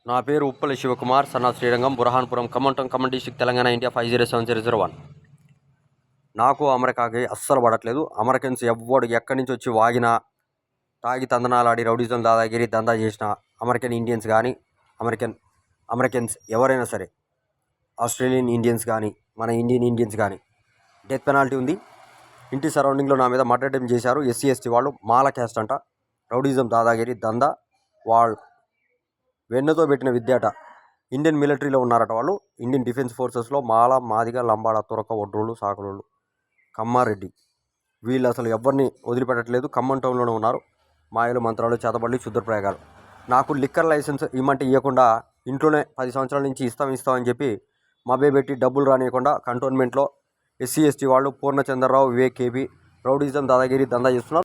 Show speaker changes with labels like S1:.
S1: నా పేరు ఉప్పల శివకుమార్, సన్నా Srirangam, బురహాన్పురం, Khammam district, Telangana, India 507001. నాకు అమెరికాకి అస్సలు పడట్లేదు. అమెరికన్స్ ఎవ్వడు ఎక్కడి నుంచి వచ్చి వాగినా, తాగి తందనాలాడి రౌడిజం దాదాగిరి దందా చేసిన అమెరికన్ ఇండియన్స్ కానీ, అమెరికన్స్ ఎవరైనా సరే, ఆస్ట్రేలియన్ ఇండియన్స్ కానీ, మన ఇండియన్ ఇండియన్స్ కానీ డెత్ పెనాల్టీ ఉంది. ఇంటి సరౌండింగ్లో నా మీద మర్డర్ అటెంప్ట్ చేశారు. ఎస్సీ ఎస్టీ వాళ్ళు, మాల క్యాస్ట్ అంట, రౌడిజం దాదాగిరి దందా. వాళ్ళు వెన్నతో పెట్టిన విద్యాట. ఇండియన్ మిలిటరీలో ఉన్నారట వాళ్ళు. ఇండియన్ డిఫెన్స్ ఫోర్సెస్లో మాల, మాదిగ, లంబాడ, తురక, ఒడ్రోళ్ళు, సాకలోళ్ళు, కమ్మారెడ్డి వీళ్ళు అసలు ఎవరిని వదిలిపెట్టట్లేదు. ఖమ్మం టౌన్లోనే ఉన్నారు. మాయలు, మంత్రాలు, చేతబడులు, క్షుద్రప్రయోగాలు. నాకు లిక్కర్ లైసెన్స్ ఇవ్వమంటే ఇవ్వకుండా, ఇంట్లోనే 10 సంవత్సరాల నుంచి ఇస్తామని చెప్పి మభ్యపెట్టి డబ్బులు రానియకుండా కంటోన్మెంట్లో ఎస్సీ ఎస్టీ వాళ్ళు, పూర్ణచంద్రరావు, వివేక్ కేపీ రౌడిజం దాదాగిరి దందా చేస్తున్నారు.